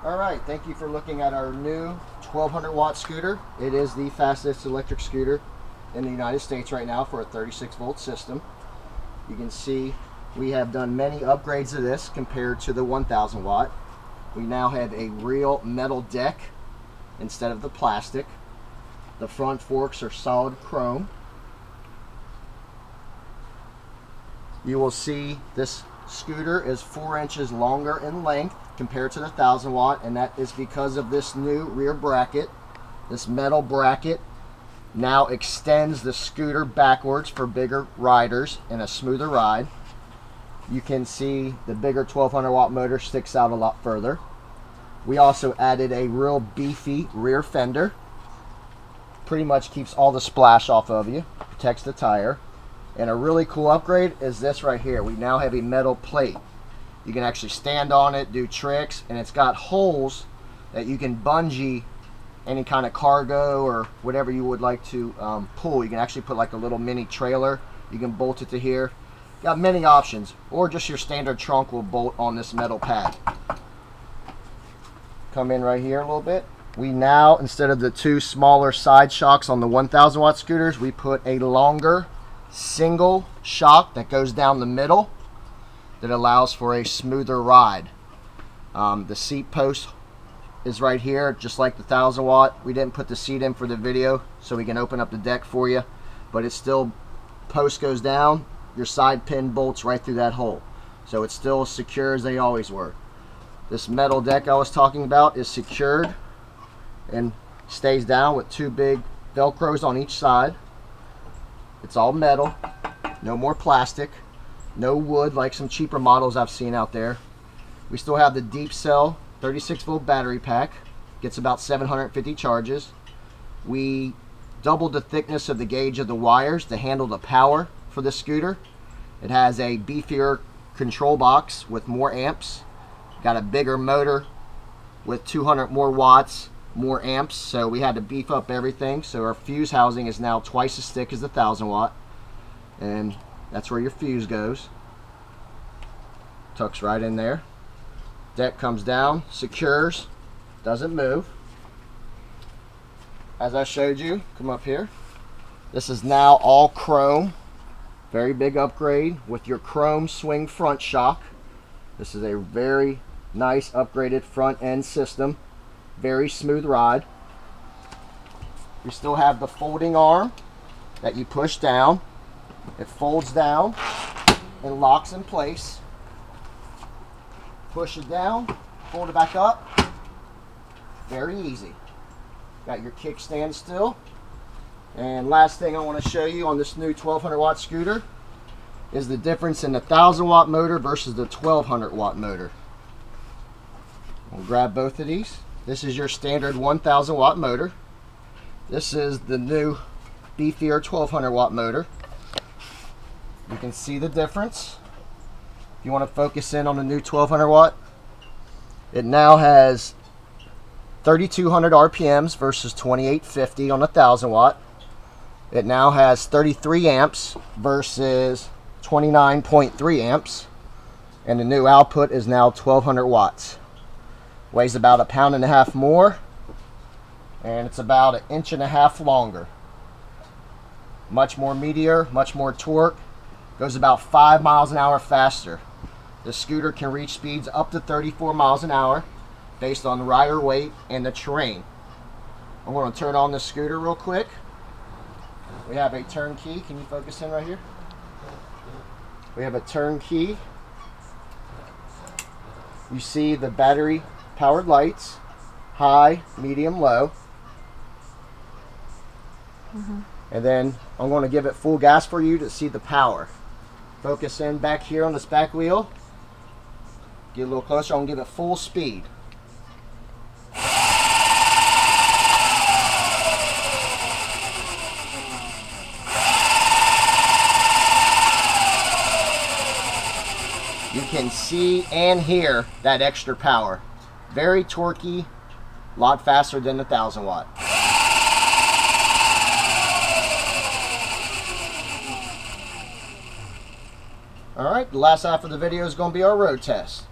Alright, thank you for looking at our new 1200 watt scooter. It is the fastest electric scooter in the United States right now for a 36 volt system. You can see we have done many upgrades to this compared to the 1000 watt. We now have a real metal deck instead of the plastic. The front forks are solid chrome. You will see this scooter is 4 inches longer in length compared to the 1000 watt, and that is because of this new rear bracket. This metal bracket now extends the scooter backwards for bigger riders and a smoother ride. You can see the bigger 1200 watt motor sticks out a lot further. We also added a real beefy rear fender. Pretty much keeps all the splash off of you, protects the tire. And a really cool upgrade is this right here. We now have a metal plate. You can actually stand on it, do tricks, and it's got holes that you can bungee any kind of cargo or whatever you would like to pull. You can actually put like a little mini trailer. You can bolt it to here. Got many options, or just your standard trunk will bolt on this metal pad. Come in right here a little bit. We now, instead of the two smaller side shocks on the 1000 watt scooters, we put a longer single shock that goes down the middle that allows for a smoother ride. The seat post is right here, just like the 1000 watt. We didn't put the seat in for the video so we can open up the deck for you, but it's still, post goes down, your side pin bolts right through that hole, so it's still as secure as they always were. This metal deck I was talking about is secured and stays down with two big velcros on each side. It's all metal, no more plastic, no wood like some cheaper models I've seen out there. We still have the deep cell 36 volt battery pack, gets about 750 charges. We doubled the thickness of the gauge of the wires to handle the power for the scooter. It has a beefier control box with more amps, got a bigger motor with 200 more watts, more amps, so we had to beef up everything. So our fuse housing is now twice as thick as the 1000 watt, and that's where your fuse goes. Tucks right in there. Deck comes down, secures, doesn't move. As I showed you, come up here. This is now all chrome. Very big upgrade with your chrome swing front shock. This is a very nice upgraded front end system. Very smooth ride. We still have the folding arm that you push down. It folds down and locks in place. Push it down, fold it back up. Very easy. Got your kickstand still. And last thing I want to show you on this new 1200 watt scooter is the difference in the 1000 watt motor versus the 1200 watt motor. We'll grab both of these. This is your standard 1000 watt motor. This is the new beefier 1200 watt motor. You can see the difference. If you want to focus in on the new 1200 watt, it now has 3200 RPMs versus 2850 on the 1000 watt. It now has 33 amps versus 29.3 amps. And the new output is now 1200 watts. Weighs about 1.5 pounds more, and it's about 1.5 inches longer. Much more meatier, much more torque. Goes about 5 miles an hour faster. The scooter can reach speeds up to 34 miles an hour based on rider weight and the terrain. I'm going to turn on the scooter real quick. We have a turn key. Can you focus in right here? We have a turn key. You see the battery powered lights, high, medium, low. And then I'm going to give it full gas for you to see the power. Focus in back here on this back wheel. Get a little closer. I'm going to give it full speed. You can see and hear that extra power. Very torquey, a lot faster than the 1000 watt. Alright, the last half of the video is going to be our road test.